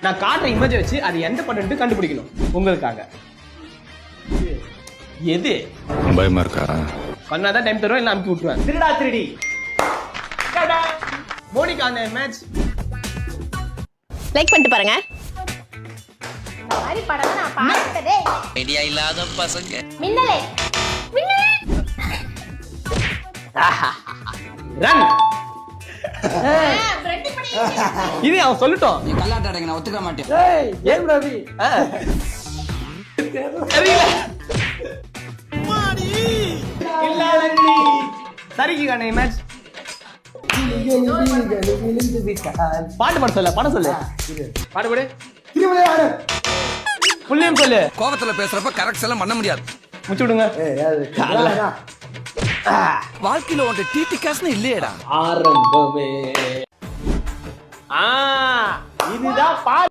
நான் காட்டுற இமேஜை வச்சு அது எந்த படம் கண்டுபிடிக்கணும் உங்களுக்காக. எது பயமா இருக்கா? பண்ணாதான் டைம் தருவேன், இல்லை அமுக்கி விட்டுருவேன். திருடா திருடி மோனிகா மேட்ச் லைக் பண்ணிட்டு பாருங்க. இந்த மாதிரி படம் நான் பார்த்ததே ஐடியா இல்லாத பசங்க. மின்னலே மின்னலே ரன். ரெண்டு படி இது அவன் சொல்லட்டும். நீ கல்லாட்டாடுங்க, நான் ஒத்துக்க மாட்டேன். ஏன் ரவி தெரியல. சரிக்கு காணே மேட்ச். பாட்டு பாட சொல்ல, படம் சொல்லு. பாட்டு பாடு. புள்ளியம் சொல்லு. கோபத்துல பேசுறப்ப கரெக்ட் எல்லாம் பண்ண முடியாது. முச்சு விடுங்க. வாழ்க்கையில உன்ட டிடி காசுன்னு இல்லையேடா. ஆரம்பமே இதுதான் பாட்டு.